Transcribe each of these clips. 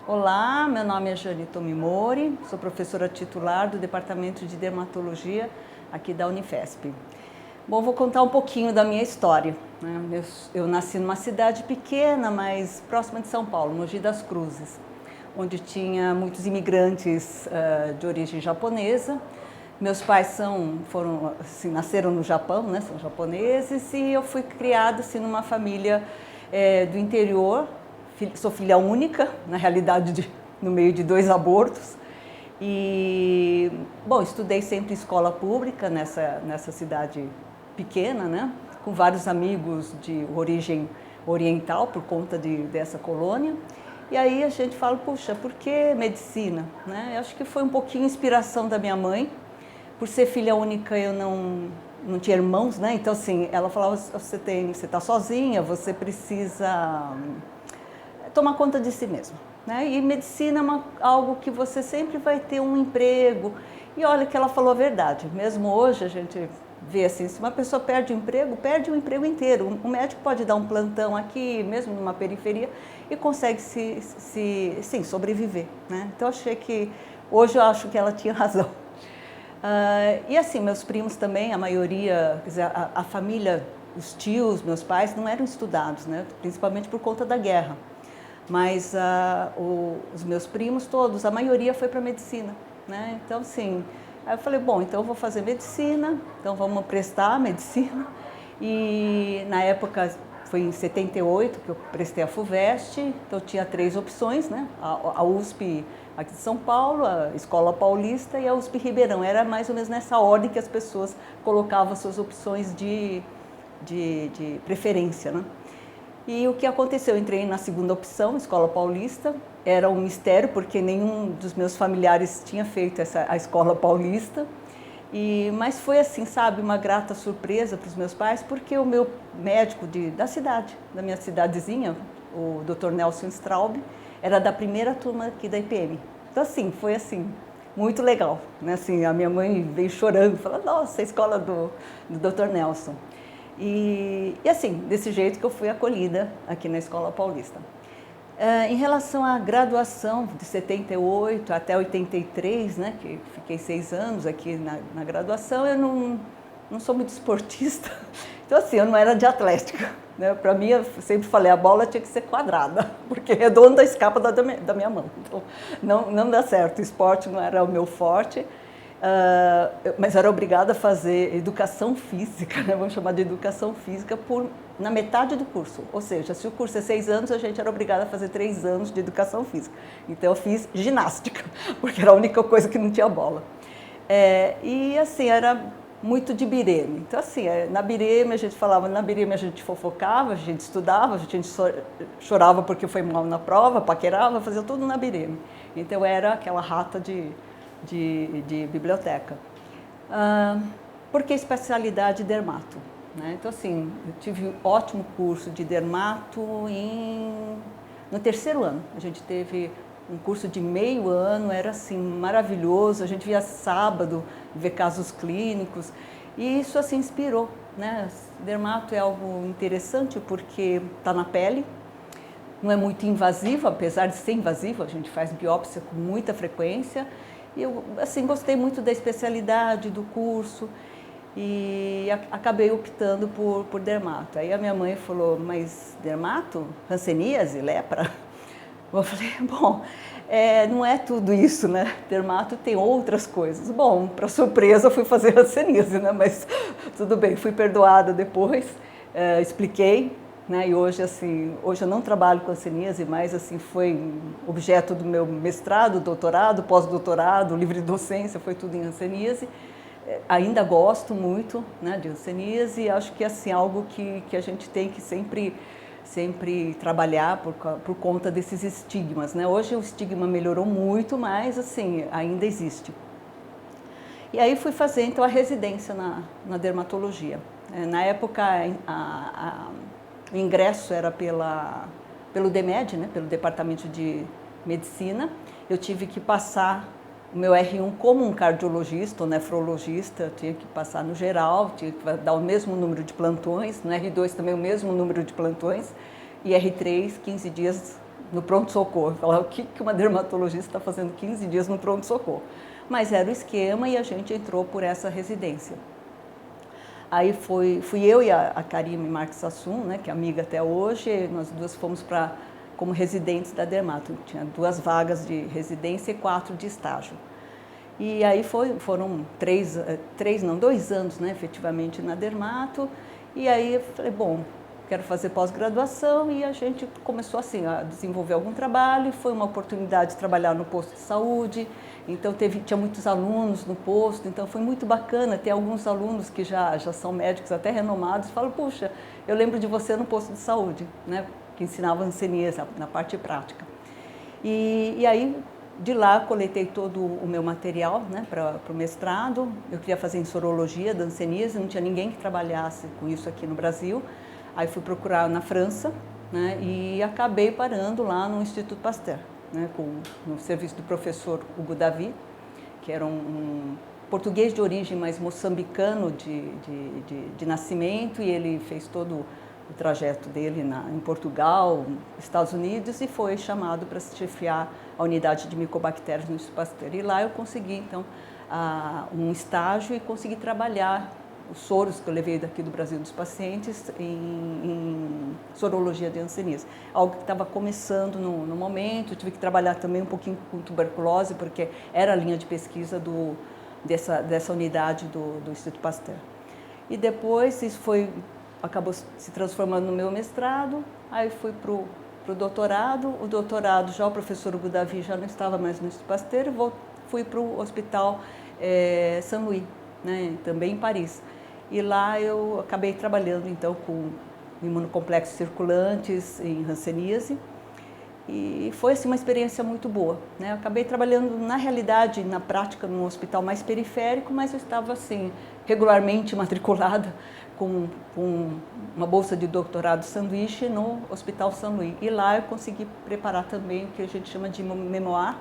Olá, meu nome é Jane Tomimori, sou professora titular do Departamento de Dermatologia aqui da Unifesp. Bom, vou contar um pouquinho da minha história, né? Eu nasci numa cidade pequena, mas próxima de São Paulo, Mogi das Cruzes, onde tinha muitos imigrantes de origem japonesa. Meus pais nasceram no Japão, né? São japoneses, e eu fui criada assim, numa família do interior. Sou filha única, na realidade, no meio de 2 abortos. E, bom, estudei sempre em escola pública nessa cidade pequena, né? Com vários amigos de origem oriental, por conta dessa colônia. E aí a gente fala, puxa, por que medicina? Né? Eu acho que foi um pouquinho inspiração da minha mãe. Por ser filha única, eu não tinha irmãos, né? Então, assim, ela falava, você está sozinha, você precisa tomar conta de si mesma, né? E medicina é algo que você sempre vai ter um emprego. E olha que ela falou a verdade. Mesmo hoje a gente vê assim, se uma pessoa perde o emprego inteiro. Um médico pode dar um plantão aqui, mesmo numa periferia, e consegue sim, sobreviver, né? Então hoje eu acho que ela tinha razão. E assim, meus primos também, a maioria, quer dizer, a família, os tios, meus pais não eram estudados, né? Principalmente por conta da guerra. Mas os meus primos todos, a maioria foi para medicina, né? Então, assim, aí eu falei, bom, então eu vou fazer medicina, então vamos prestar medicina. E na época, foi em 78 que eu prestei a FUVEST, então tinha 3 opções, né? A USP aqui de São Paulo, a Escola Paulista e a USP Ribeirão. Era mais ou menos nessa ordem que as pessoas colocavam suas opções de preferência, né? E o que aconteceu? Eu entrei na segunda opção, Escola Paulista. Era um mistério, porque nenhum dos meus familiares tinha feito a Escola Paulista. Mas foi assim, sabe, uma grata surpresa para os meus pais, porque o meu médico da cidade, da minha cidadezinha, o Dr. Nelson Straub, era da primeira turma aqui da IPM. Então, assim, foi assim, muito legal, né? Assim, a minha mãe veio chorando, falando, nossa, a escola do Dr. Nelson. E assim, desse jeito que eu fui acolhida aqui na Escola Paulista. Em relação à graduação, de 78 até 83, né, que fiquei 6 anos aqui na graduação, eu não sou muito esportista, então assim, eu não era de atlética, né? Para mim, eu sempre falei, a bola tinha que ser quadrada, porque redonda escapa da minha mão, então não dá certo, o esporte não era o meu forte. Mas eu era obrigada a fazer educação física, né? Vamos chamar de educação física na metade do curso. Ou seja, se o curso é 6 anos, a gente era obrigada a fazer 3 anos de educação física. Então eu fiz ginástica, porque era a única coisa que não tinha bola. E assim, era muito de bireme. Então assim, na bireme a gente falava, na bireme a gente fofocava, a gente estudava, a gente chorava porque foi mal na prova, paquerava, fazia tudo na bireme. Então era aquela rata de biblioteca. Por que especialidade dermato? Né? Então, assim, eu tive um ótimo curso de dermato no 3º ano. A gente teve um curso de meio ano, era assim, maravilhoso. A gente via sábado, ver casos clínicos, e isso assim inspirou, né? Dermato é algo interessante porque está na pele, não é muito invasivo, apesar de ser invasivo, a gente faz biópsia com muita frequência. E eu, assim, gostei muito da especialidade, do curso, e acabei optando por dermato. Aí a minha mãe falou, mas dermato? Hanseníase? Lepra? Eu falei, bom, não é tudo isso, né? Dermato tem outras coisas. Bom, para surpresa, eu fui fazer hanseníase, né? Mas tudo bem, fui perdoada depois, expliquei. Né? E hoje, assim, hoje eu não trabalho com hanseníase, mas assim, foi objeto do meu mestrado, doutorado, pós-doutorado, livre docência, foi tudo em hanseníase. Ainda gosto muito, né, de hanseníase, e acho que assim, algo que a gente tem que sempre trabalhar por conta desses estigmas. Né? Hoje o estigma melhorou muito, mas assim, ainda existe. E aí fui fazer então a residência na dermatologia. Na época, o ingresso era pelo DEMED, né, pelo Departamento de Medicina. Eu tive que passar o meu R1 como um cardiologista ou nefrologista, eu tinha que passar no geral, tinha que dar o mesmo número de plantões, no R2 também o mesmo número de plantões, e R3, 15 dias no pronto-socorro. Eu falava, o que uma dermatologista está fazendo 15 dias no pronto-socorro? Mas era o esquema e a gente entrou por essa residência. Aí fui eu e a Karime Marques Assum, né, que é amiga até hoje, nós duas fomos como residentes da Dermato. Tinha 2 vagas de residência e 4 de estágio. E aí foram 2 anos, né, efetivamente na Dermato. E aí eu falei, bom, quero fazer pós-graduação, e a gente começou assim a desenvolver algum trabalho. Foi uma oportunidade de trabalhar no posto de saúde, então tinha muitos alunos no posto, então foi muito bacana ter alguns alunos que já são médicos até renomados, falam, puxa, eu lembro de você no posto de saúde, né, que ensinava hanseníase na parte prática. E aí, de lá, coletei todo o meu material, né, para o mestrado. Eu queria fazer em sorologia da hanseníase, não tinha ninguém que trabalhasse com isso aqui no Brasil. Aí fui procurar na França, né, e acabei parando lá no Instituto Pasteur, né, no serviço do professor Hugo Davi, que era um português de origem, mas moçambicano de nascimento, e ele fez todo o trajeto dele em Portugal, Estados Unidos, e foi chamado para chefiar a unidade de micobactérias no Instituto Pasteur. E lá eu consegui, então, um estágio e consegui trabalhar os soros que eu levei daqui do Brasil dos pacientes em sorologia de hanseníase. Algo que estava começando no momento, tive que trabalhar também um pouquinho com tuberculose, porque era a linha de pesquisa dessa unidade do Instituto Pasteur. E depois isso acabou se transformando no meu mestrado, aí fui para o doutorado. O doutorado, já o professor Hugo Davi já não estava mais no Instituto Pasteur, fui para o Hospital Saint-Louis, né, também em Paris. E lá eu acabei trabalhando então com imunocomplexos circulantes em hanseníase, e foi assim uma experiência muito boa, né? Eu acabei trabalhando na realidade, na prática, num hospital mais periférico, mas eu estava assim regularmente matriculada com uma bolsa de doutorado sanduíche no Hospital Saint-Louis. E lá eu consegui preparar também o que a gente chama de memoir,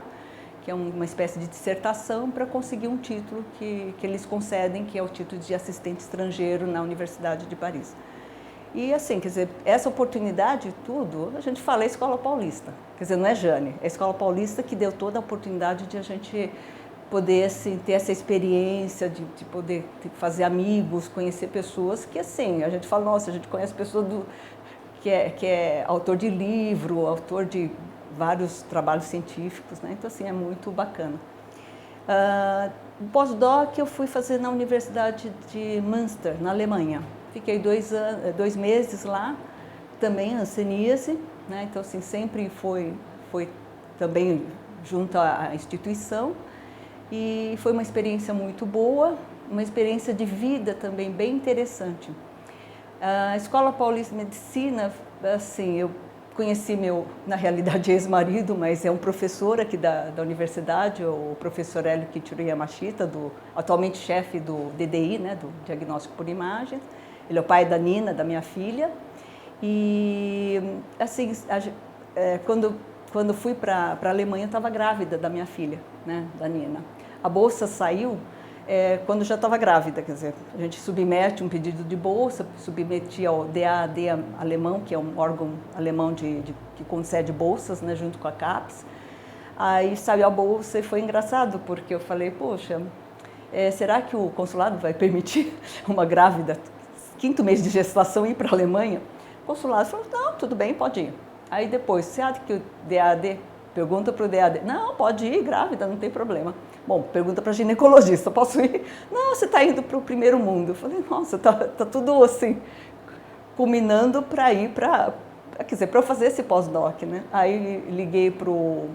que é uma espécie de dissertação, para conseguir um título que eles concedem, que é o título de assistente estrangeiro na Universidade de Paris. E assim, quer dizer, essa oportunidade, tudo, a gente fala, é a Escola Paulista. Quer dizer, não é Jane, é a Escola Paulista que deu toda a oportunidade de a gente poder assim, ter essa experiência, de poder fazer amigos, conhecer pessoas que, assim, a gente fala, nossa, a gente conhece pessoas que é autor de livro, autor de vários trabalhos científicos, né? Então, assim, é muito bacana. Pós-doc eu fui fazer na Universidade de Münster, na Alemanha. Fiquei 2 meses lá, também hanseníase, né? Então, assim, sempre foi também junto à instituição, e foi uma experiência muito boa, uma experiência de vida também bem interessante. A Escola Paulista de Medicina, assim, eu conheci na realidade, ex-marido, mas é um professor aqui da universidade, o professor Hélio Kichiro Yamashita, atualmente chefe do DDI, né, do Diagnóstico por Imagens. Ele é o pai da Nina, da minha filha. E, assim, quando fui para a Alemanha, eu estava grávida da minha filha, né, da Nina. A bolsa saiu quando já estava grávida, quer dizer, a gente submete um pedido de bolsa, submetia ao DAAD alemão, que é um órgão alemão que concede bolsas, né, junto com a CAPES. Aí saiu a bolsa e foi engraçado, porque eu falei, poxa, será que o consulado vai permitir uma grávida, 5º mês de gestação, ir para a Alemanha? O consulado falou, não, tudo bem, pode ir. Aí depois, você acha que o DAAD pergunta para o DAAD, não, pode ir, grávida, não tem problema. Bom, pergunta para a ginecologista, posso ir? Não, você está indo para o primeiro mundo. Eu falei, nossa, tá tudo assim, culminando para ir para eu fazer esse pós-doc, né? Aí liguei para o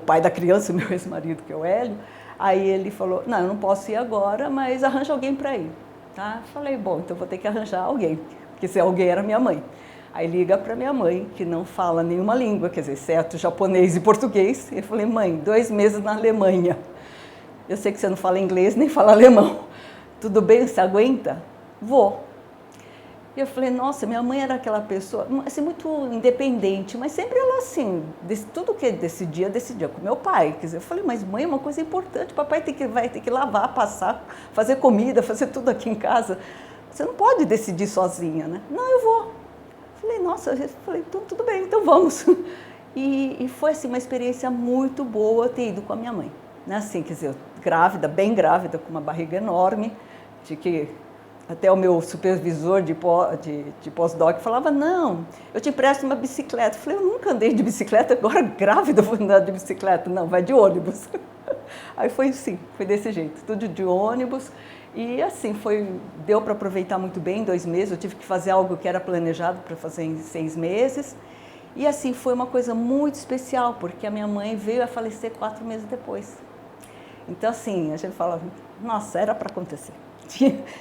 pai da criança, o meu ex-marido, que é o Hélio. Aí ele falou, não, eu não posso ir agora, mas arranja alguém para ir, tá? Falei, bom, então vou ter que arranjar alguém, porque se alguém era minha mãe. Aí liga para minha mãe, que não fala nenhuma língua, quer dizer, exceto japonês e português. E eu falei, mãe, 2 meses na Alemanha. Eu sei que você não fala inglês nem fala alemão. Tudo bem, você aguenta? Vou. E eu falei, nossa, minha mãe era aquela pessoa, assim, muito independente, mas sempre ela assim, tudo que decidia com meu pai. Quer dizer, eu falei, mas mãe é uma coisa importante, papai vai ter que lavar, passar, fazer comida, fazer tudo aqui em casa. Você não pode decidir sozinha, né? Não, eu vou. Falei, nossa, eu falei, então, tudo bem, então vamos. E foi assim, uma experiência muito boa ter ido com a minha mãe. Né? Assim, quer dizer, eu, grávida, bem grávida, com uma barriga enorme, de que até o meu supervisor de pós-doc falava, não, eu te empresto uma bicicleta. Eu falei, eu nunca andei de bicicleta, agora grávida vou andar de bicicleta. Não, vai de ônibus. Aí foi assim, foi desse jeito, tudo de ônibus. E assim, deu para aproveitar muito bem em 2 meses. Eu tive que fazer algo que era planejado para fazer em 6 meses. E assim, foi uma coisa muito especial, porque a minha mãe veio a falecer 4 meses depois. Então assim, a gente fala, nossa, era para acontecer.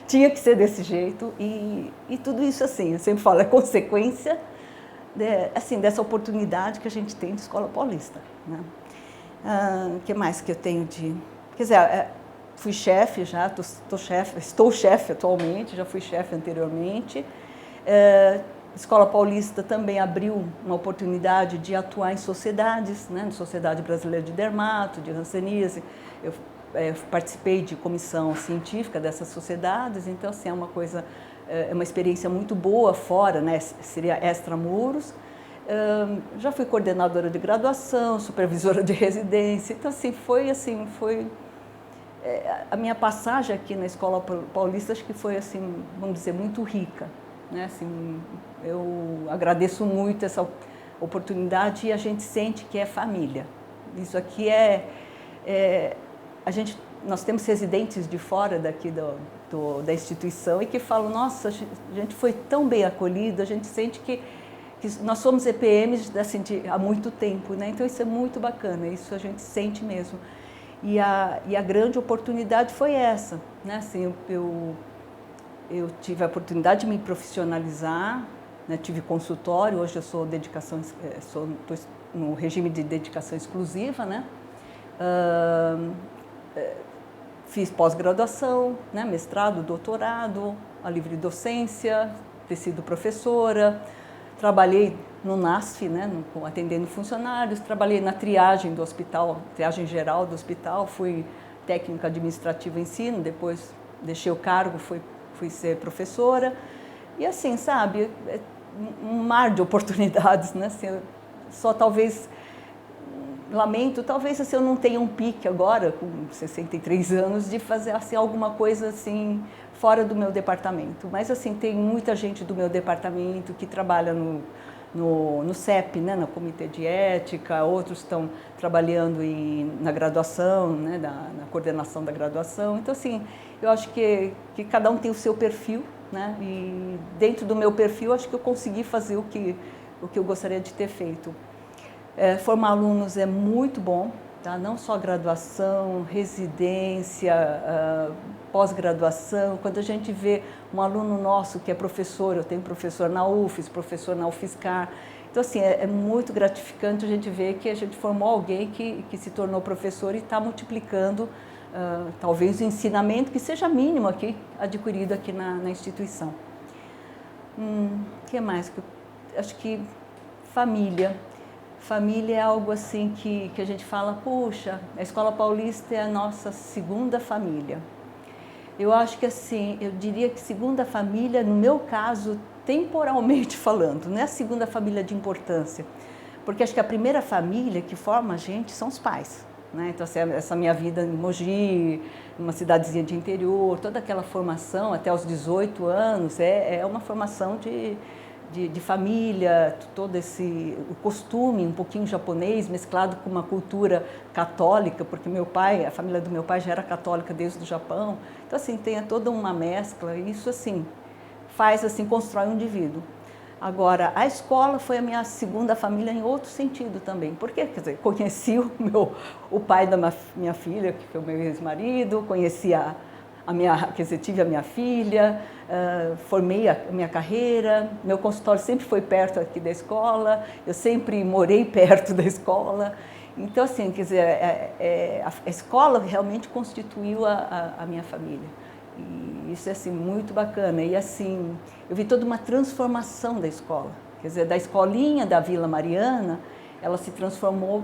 Tinha que ser desse jeito. E tudo isso assim, eu sempre falo, é consequência assim, dessa oportunidade que a gente tem de Escola Paulista. Né? Que mais que eu tenho de... Quer dizer, fui chefe já, estou chefe atualmente, já fui chefe anteriormente. Escola Paulista também abriu uma oportunidade de atuar em sociedades, né? Sociedade Brasileira de Dermato, de Hanseníase. Eu participei de comissão científica dessas sociedades, então assim, é uma coisa, é uma experiência muito boa fora, né? Seria extramuros. Já fui coordenadora de graduação, supervisora de residência, então assim, a minha passagem aqui na Escola Paulista, acho que foi assim, vamos dizer, muito rica. Né? Assim, eu agradeço muito essa oportunidade e a gente sente que é família. Isso aqui nós temos residentes de fora daqui da instituição e que falam, nossa, a gente foi tão bem acolhido, a gente sente que nós somos EPMs assim, há muito tempo, né? Então isso é muito bacana, isso a gente sente mesmo. E a grande oportunidade foi essa, né? Assim, eu tive a oportunidade de me profissionalizar, né? Tive consultório, hoje eu sou estou no regime de dedicação exclusiva, né? Fiz pós-graduação, né? Mestrado, doutorado, a livre docência, ter sido professora, trabalhei no NASF, né? Atendendo funcionários, trabalhei na triagem do hospital, triagem geral do hospital, fui técnica administrativa em ensino, depois deixei o cargo, fui ser professora, e assim, sabe, um mar de oportunidades, né? Assim, só talvez, lamento, talvez assim, eu não tenha um pique agora, com 63 anos, de fazer assim, alguma coisa assim, fora do meu departamento, mas assim, tem muita gente do meu departamento que trabalha no CEP, né, no Comitê de Ética, outros estão trabalhando na graduação, né, na coordenação da graduação. Então, assim, eu acho que cada um tem o seu perfil, né, e dentro do meu perfil, acho que eu consegui fazer o que eu gostaria de ter feito. Formar alunos é muito bom, tá? Não só graduação, residência, pós-graduação. Quando a gente vê um aluno nosso que é professor, eu tenho professor na UFES, professor na UFSCar, então assim, é muito gratificante a gente ver que a gente formou alguém que se tornou professor e está multiplicando talvez o ensinamento que seja mínimo aqui, adquirido aqui na instituição. Que mais? Acho que família. Família é algo assim que a gente fala, puxa, a Escola Paulista é a nossa segunda família. Eu acho que assim, eu diria que segunda família, no meu caso, temporalmente falando, não é a segunda família de importância, porque acho que a primeira família que forma a gente são os pais. Né? Então, assim, essa minha vida em Mogi, uma cidadezinha de interior, toda aquela formação até os 18 anos, é uma formação de família, todo o costume um pouquinho japonês, mesclado com uma cultura católica, porque a família do meu pai já era católica desde o Japão. Então, assim, tem toda uma mescla, e isso, assim, constrói um indivíduo. Agora, a escola foi a minha segunda família em outro sentido também, porque, quer dizer, conheci o pai da minha filha, que foi o meu ex-marido, conheci tive a minha filha, formei a minha carreira, meu consultório sempre foi perto aqui da escola, eu sempre morei perto da escola. Então, assim, quer dizer, a escola realmente constituiu a minha família. E isso é, assim, muito bacana. E, assim, eu vi toda uma transformação da escola. Quer dizer, da escolinha da Vila Mariana, ela se transformou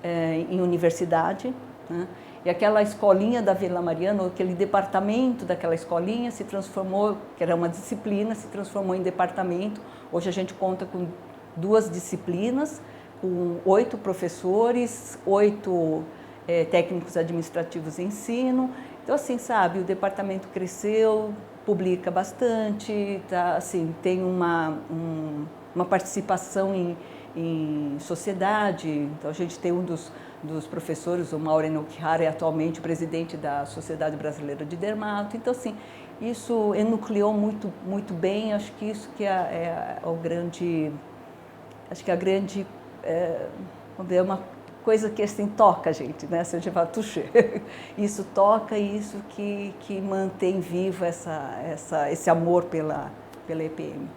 em universidade, né? E aquela escolinha da Vila Mariana, aquele departamento daquela escolinha se transformou, que era uma disciplina, se transformou em departamento. Hoje a gente conta com 2 disciplinas, com 8 professores, 8 técnicos administrativos em ensino. Então, assim, sabe, o departamento cresceu, publica bastante, tá, assim, tem uma participação em sociedade. Então, a gente tem um dos professores, o Maureen Okihara, é atualmente o presidente da Sociedade Brasileira de Dermato. Então, assim, isso enucleou muito bem. Acho que isso que é o grande... Acho que a grande... vamos ver, uma coisa que assim toca a gente, né? Se a gente fala touché, isso toca e isso que mantém vivo esse amor pela EPM.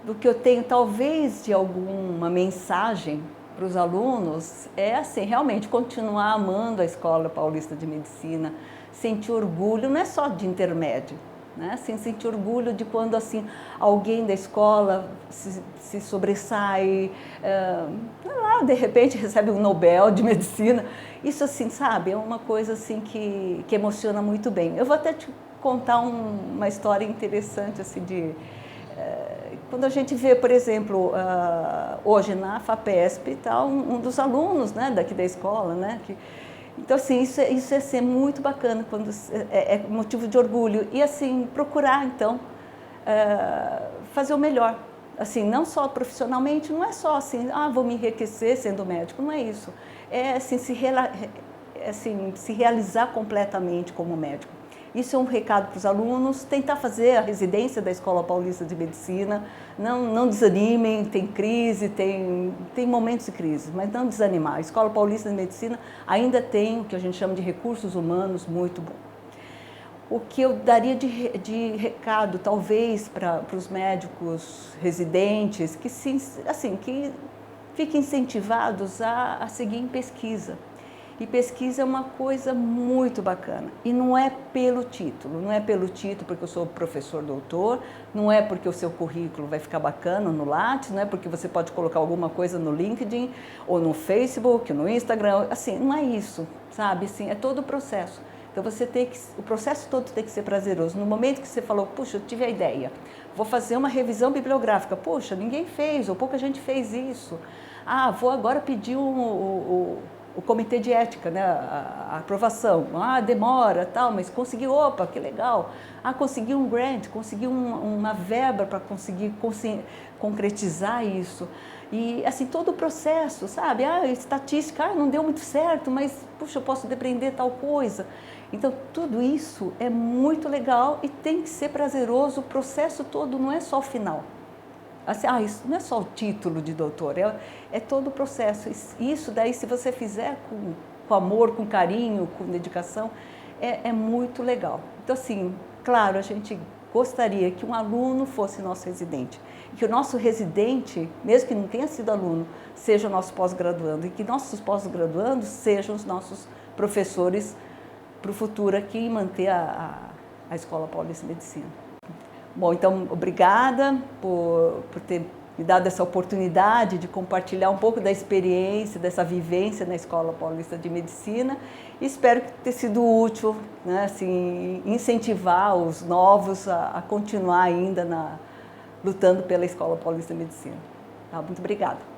Do que eu tenho talvez de alguma mensagem para os alunos é assim, realmente continuar amando a Escola Paulista de Medicina, sentir orgulho, não é só de intermédio, né? Assim, sentir orgulho de quando assim alguém da escola se sobressai, de repente recebe um Nobel de Medicina. Isso assim, sabe, é uma coisa assim que emociona muito bem. Eu vou até te contar uma história interessante assim de quando a gente vê, por exemplo, hoje na FAPESP, tá, um dos alunos, né, daqui da escola, né, então, assim, isso é ser muito bacana, quando é motivo de orgulho. E, assim, procurar, então, fazer o melhor. Assim, não só profissionalmente, não é só assim, vou me enriquecer sendo médico, não é isso. É, assim, se realizar completamente como médico. Isso é um recado para os alunos, tentar fazer a residência da Escola Paulista de Medicina, não desanimem, tem crise, tem momentos de crise, mas não desanimar. A Escola Paulista de Medicina ainda tem o que a gente chama de recursos humanos muito bom. O que eu daria de recado, talvez, para os médicos residentes, que fiquem incentivados a seguir em pesquisa. E pesquisa é uma coisa muito bacana. E não é pelo título, porque eu sou professor doutor, não é porque o seu currículo vai ficar bacana no Lattes, não é porque você pode colocar alguma coisa no LinkedIn, ou no Facebook, no Instagram, assim, não é isso, sabe? Assim, é todo o processo. Então o processo todo tem que ser prazeroso. No momento que você falou, puxa, eu tive a ideia, vou fazer uma revisão bibliográfica, puxa, ninguém fez, ou pouca gente fez isso. Vou agora pedir o comitê de ética, né, a aprovação, demora, tal, mas consegui, opa, que legal, consegui um grant, consegui uma verba para conseguir concretizar isso. E, assim, todo o processo, sabe, estatística, não deu muito certo, mas, puxa, eu posso depreender tal coisa. Então, tudo isso é muito legal e tem que ser prazeroso, o processo todo, não é só o final. Assim, isso não é só o título de doutor, é todo o processo. Isso daí, se você fizer com amor, com carinho, com dedicação, é muito legal. Então, assim, claro, a gente gostaria que um aluno fosse nosso residente. Que o nosso residente, mesmo que não tenha sido aluno, seja o nosso pós-graduando. E que nossos pós-graduandos sejam os nossos professores para o futuro aqui e manter a Escola Paulista de Medicina. Bom, então, obrigada por ter me dado essa oportunidade de compartilhar um pouco da experiência, dessa vivência na Escola Paulista de Medicina. E espero ter sido útil, né, assim, incentivar os novos a continuar ainda lutando pela Escola Paulista de Medicina. Muito obrigada.